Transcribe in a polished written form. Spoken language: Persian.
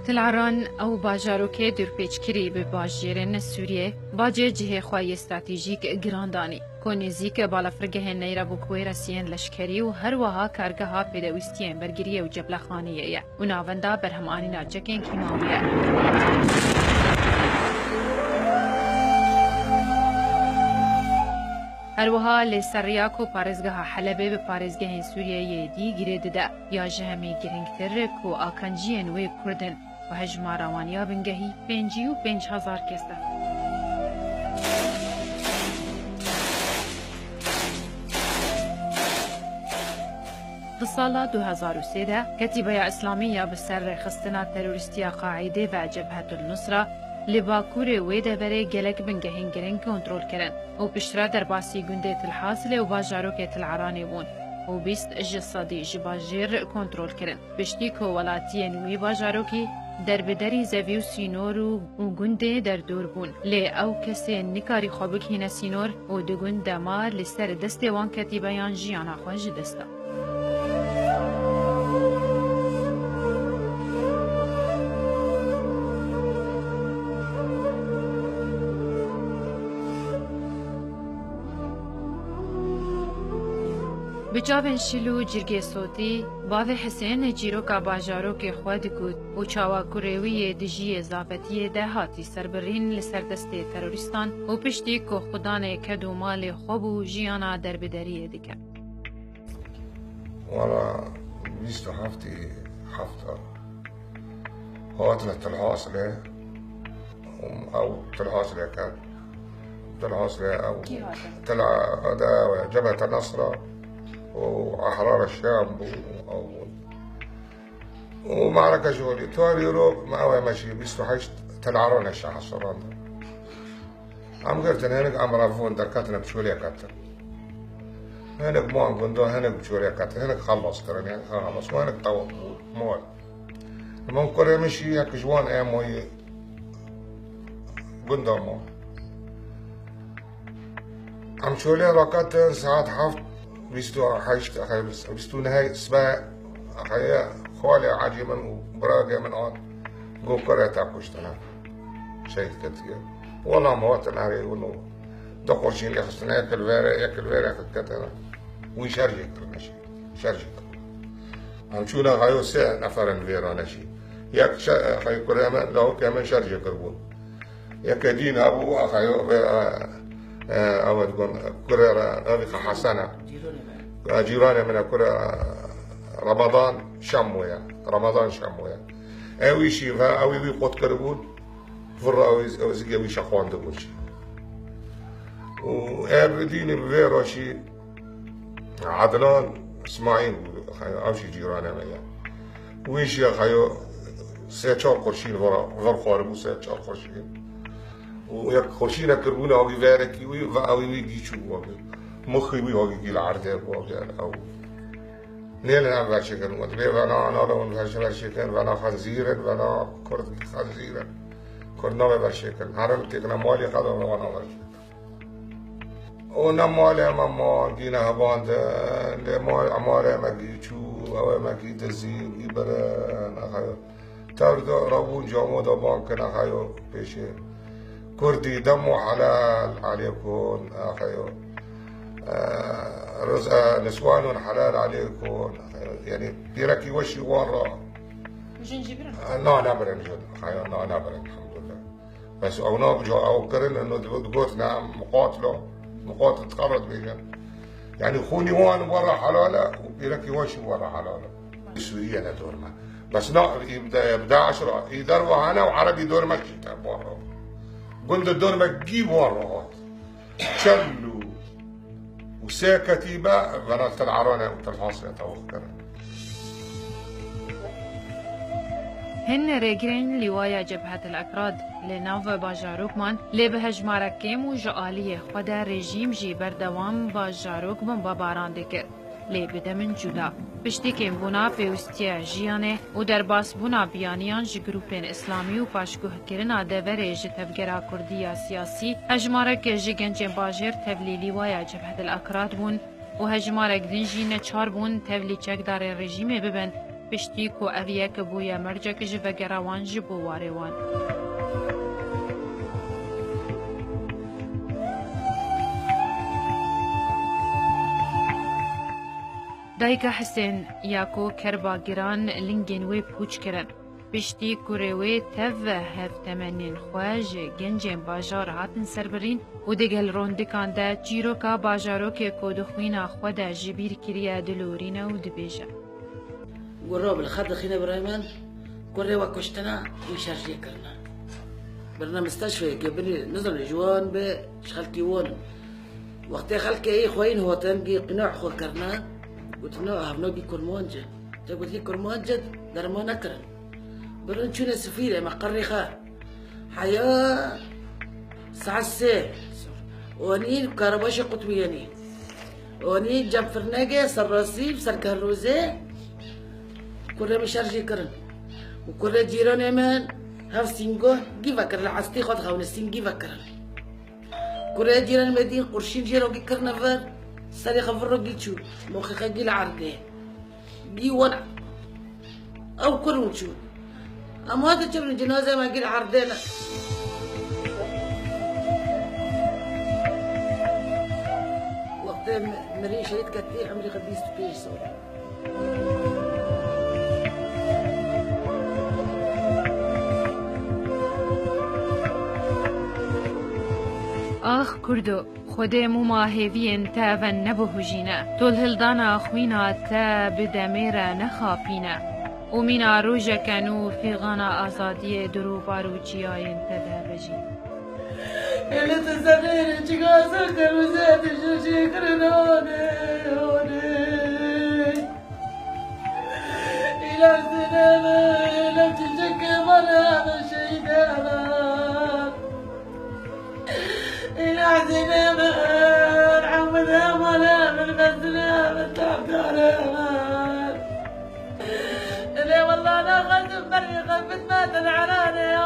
تلعران او باجاروکê dûrpêçkirî bi bajêrên Sûriyê bacê cihê xwe yê stratejîk girandanî ku nêzik balafirgehên Neyrebûkê resiyên leşkerî û her wiha kargeha pêdewîstiyên bergiriyê û ceblexaneyê ye û navenda berhemanîna cekên kîmawî ye. Her wiha lêseriya ku parêzgeha Helebê bi parêzgehên Sûriyeyê dî girê dide ya ji hemî girîngtir ku akanciyên wê Kurd in و hejmara wan ya bingehî 55,000 kes e. Di sala 2003 de Ketîbeya İslamî ya bi ser rêxistina terorîstiya Qaîdê ve Cebhetül Nusra li Bakurê wê deverê gelek bingehên giring kontrol kirin û piştre derbasî gundê Tilhasilê û bajarokê Til'aranê bûn û 20 ji sedî ji bajêr kontrol kirin. Piştî ku welatiyên wî bajarokî derbederî zevî û sînor û gundê derdor bûn. Lê ew kesê nikarî xwe bikîne sînor û di gund dema li ser destê wan ketîbeyan jiyana xwe ji dest da. Bi çavên şîl û cirgê sotî, bavê Hesên çîroka bajarokê xwe dikut û çawakurê wî yê di jiyê zafetiyê de hatî serbirîn li ser destê terorîstan û piştî ku xudanê ked û malê xwe bû jiyana derbederiyê dike. Wala 27 hafta هاتنا Tilhasilê أو Tilhasilê كان Tilhasilê أو جبهة النصرة وأحرار الشام ومعركة جولي توالي يوروب معاوية ماشي 28 تلعرون الشاحة الصران عم قلت هناك عم رافون دركاتنا بشولية كاتر هناك مو عم قندو هناك بشولية كاتر هناك خلص كرن يعني خلص وهناك طوط مول المهم كوريا مشي هيك جوان ايام وهي قندو مول عم شولية راكاتر ساعات حفت بيستو حاجت أخي بيستو نهاية سباع أخي خوالي عجيبا وبراقة من آن قو كوريا تاكوشتنا شيء كتير والله مواتن عليه يقولوا دقورشين يخصنا ياكل فيرا ياكل كتير ويشارجي كرنشي شارجي عم شونا غايو ساعة نفرن فيرا نشي ياك أخي كوريا لو كمان شارجي كربون ياك دين أبو أخي أو تقول كوريا أبي حسنة جيراني من كوريا رمضان شمويا أوي شيء أوي قط كربون فرا أو زيجي شخوان دبوش وأبديني بفيرا شيء عدنان إسماعيل أوشي جيراني ميا ويش يا خيو سيتشار قرشين غير خاربو سيتشار قرشين وياك خرشينا كربونا أو يفاركي أو يجيشوا مخي ويجي العرض أو نيل أنا برشكن وتبي أنا لون برشكن وأنا خنزير وأنا كرد خنزير كرنا برشكن هرم تكنا مالي قدام وأنا برشكن ونمالي مال جينا هباند لمال أمالي ما جيشو أو ما جيت زين يبرن أخيو ترد رابون جامو دبان كنا أخيو بيشي كردي دمو حلال عليكم أخيو رزق نسوان حلال عليكم يعني بيركي وشي ورا جنجبرة لا نبرن جد خير لا نبرن الحمد لله بس او نبجو او كرن انه دقوتنا مقاتل تقرض بيجن يعني خوني وان ورا حلاله وبيركي وشي ورا حلاله سوريا ندور ما بس لا يبدا 10 يدروا هنا وعربي دور مشي ورا قلت الدور ما تجيب ورا شلوا وسا كتيبة بنات العرانة وتلحاصية توقرا هن ريجرين لوايا جبهة الأكراد لناف باجاروكمان لبهجمارك كيم وجعالية خدا رژیم جی بردوام باجاروك بن باباران دکر لی بدمن جدا پشتی کم بونا پیوستیا جیانه و در باس بونا بیانیان جی گروپین اسلامی و پاشگوه کرنا دور جی تفگرا کردیا سیاسی هجمارک جی گنجین باجر تبلیلی وایا جبهة الأكراد بون و هجمارک دنجی نچار بون تبلی چک دار رژیم ببن پشتی کو اویه که بویا مرجک جوگراوان جبو واریوان. دایکا حسین یاکو کربا گران لنگین وی پوچ کرن. پشتی کوروی تف هفتمنین خواج گنجین باجار هاتن سربرین و دیگل روندکان ده چیروکا باجارو که کودخوینا خود جبیر کریه دلورینه و دبیجه. قرب الخط خينا برايمان قرب وكشتنا وشارجي كرنا برنا مستشفى قبل نزل جوان بشخلكي وون وقت خلك اي خوين هو تنقي قناع خو كرنا وتنوع هبنوقي كرمونجة تقول لي كرمونجة درمان اكرن برنا شونا سفيرة مقري خا حياة ساعة السير وني كهرباشة قطبياني وني جنب فرناقة سراسيب سركهروزي كل مشارجي كرن وكل جيران من هاف سينجو جيفا كرن عستي خد خون السين جيفا كرن كل جيران مدين قرشين جيرو جي كرن فر سري خفرو جي تشو مخي خجي العرقة جي ونع أو كل وشو أما هذا جبنا الجنازة ما جي عرضنا وقت مري شهيد كتير عمري خبيست بيش صوري آخ کردو خودی موما هیوین تا و نبو هجینه طول هلدانا خوینا تا بدمیره نخاپینه و مینا روژه کنو فیغانا آزادی درو بارو چیاین تده بجی اللي تسافر جيغازا كروزات الشوشي كرنوني إلى السلامة لم تجك مرة شيدانا إلى السلامة عمدها مرة من السلامة تعبدانا إلي والله أنا غزم بريقة بتمات العراني